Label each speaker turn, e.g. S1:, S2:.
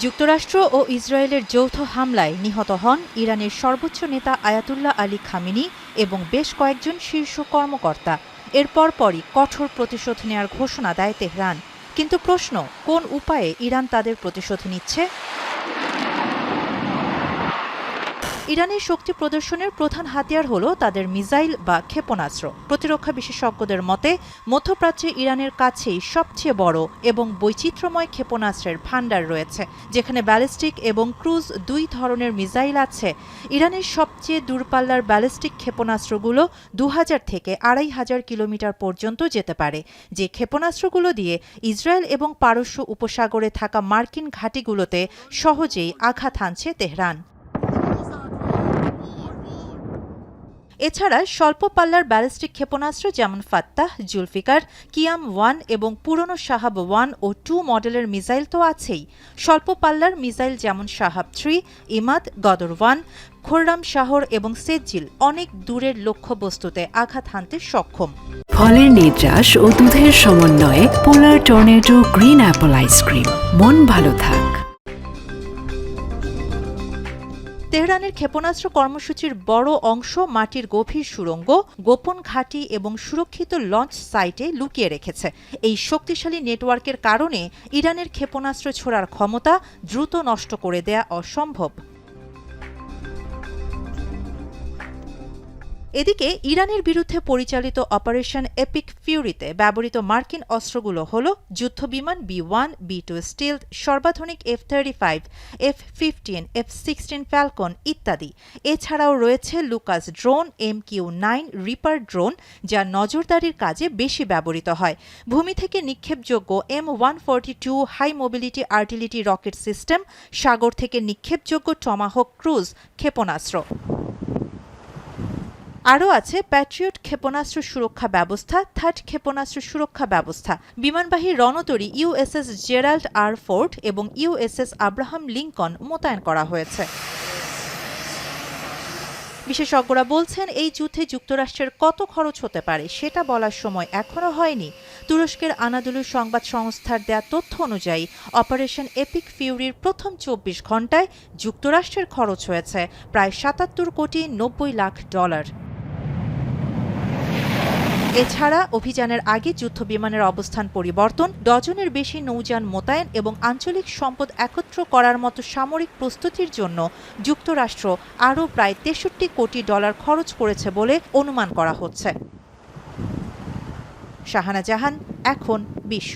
S1: যুক্তরাষ্ট্র ও ইসরায়েলের যৌথ হামলায় নিহত হন ইরানের সর্বোচ্চ নেতা আয়াতুল্লাহ আলী খামেনি এবং বেশ কয়েকজন শীর্ষ কর্মকর্তা। এর পরপরই কঠোর প্রতিশোধ নেয়ার ঘোষণা দেয় তেহরান। কিন্তু প্রশ্ন, কোন উপায়ে ইরান তাদের প্রতিশোধ নিচ্ছে? ইরানের শক্তি প্রদর্শনের প্রধান হাতিয়ার হলো তাদের মিসাইল বা ক্ষেপণাস্ত্র। প্রতিরক্ষা বিশেষজ্ঞদের মতে মধ্যপ্রাচ্যে ইরানের কাছেই সবচেয়ে বড় এবং বৈচিত্র্যময় ক্ষেপণাস্ত্রের ভান্ডার রয়েছে, যেখানে ব্যালিস্টিক এবং ক্রুজ দুই ধরনের মিসাইল আছে। ইরানের সবচেয়ে দূরপাল্লার ব্যালিস্টিক ক্ষেপণাস্ত্রগুলো 2000 থেকে 2500 কিলোমিটার পর্যন্ত যেতে পারে, যে ক্ষেপণাস্ত্রগুলো দিয়ে ইসরায়েল এবং পারস্য উপসাগরে থাকা মার্কিন ঘাঁটিগুলোতে সহজেই আঘাত হানছে তেহরান। এছাড়া স্বল্প পাল্লার ব্যালিস্টিক ক্ষেপণাস্ত্র যেমন ফাত্তাহ, জুলফিকার, কিয়াম-1 এবং পুরনো শাহাব-1 ও 2 মডেলের মিসাইল তো আছেই। স্বল্প পাল্লার মিসাইল যেমন শাহাব-3, ইমাদ, গদর-1, খোররামশাহর এবং সেজ্জিল অনেক দূরের লক্ষ্যবস্তুতে আঘাত হানতে সক্ষম।
S2: ফলের নির্যাস ও দুধের সমন্বয়ে পোলার টর্নেডো গ্রিন অ্যাপল আইসক্রিম। মন ভালো থাক।
S1: তেহরানের ক্ষেপণাস্ত্র কর্মসূচির বড় অংশ মাটির গভীর সুড়ঙ্গ, গোপন ঘাঁটি এবং সুরক্ষিত লঞ্চ সাইটে লুকিয়ে রেখেছে। এই শক্তিশালী নেটওয়ার্কের কারণে ইরানের ক্ষেপণাস্ত্র ছোড়ার ক্ষমতা দ্রুত নষ্ট করে দেয়া অসম্ভব। এদিকে ইরানের বিরুদ্ধে পরিচালিত অপারেশন এপিক ফিউরিতে ব্যবহৃত মার্কিন অস্ত্রগুলো হল যুদ্ধবিমান B-1, B-2 স্টিলথ, সর্বাধুনিক F-35, F-15, F-16 Falcon ইত্যাদি। এছাড়াও রয়েছে Lucas drone, MQ-9 reaper drone, যা নজরদারির কাজে বেশি ব্যবহৃত হয়। ভূমি থেকে নিক্ষেপযোগ্য M142 high mobility artillery rocket system, সাগর থেকে নিক্ষেপযোগ্য টমাহক ক্রুজ ক্ষেপণাস্ত্র। আরও আছে প্যাট্রিয়ট ক্ষেপণাস্ত্র সুরক্ষা ব্যবস্থা, থার্ড ক্ষেপণাস্ত্র সুরক্ষা ব্যবস্থা, বিমানবাহী রণতরী USS জেরাল্ড আর ফোর্ড এবং USS আব্রাহাম লিঙ্কন মোতায়েন করা হয়েছে। বিশেষজ্ঞরা বলছেন, এই যুদ্ধে যুক্তরাষ্ট্রের কত খরচ হতে পারে সেটা বলার সময় এখনও হয়নি। তুরস্কের আনাদোলু সংবাদ সংস্থার দেয়া তথ্য অনুযায়ী অপারেশন এপিক ফিউরির প্রথম 24 ঘণ্টায় যুক্তরাষ্ট্রের খরচ হয়েছে প্রায় $77.90 লাখ। এছাড়া অভিযানের আগে যুদ্ধবিমানের অবস্থান পরিবর্তন, ডজনের বেশি নৌযান মোতায়েন এবং আঞ্চলিক সম্পদ একত্র করার মতো সামরিক প্রস্তুতির জন্য যুক্তরাষ্ট্র আরও প্রায় $63 কোটি খরচ করেছে বলে অনুমান করা হচ্ছে। শাহানা জাহান, এখন বিশ্ব।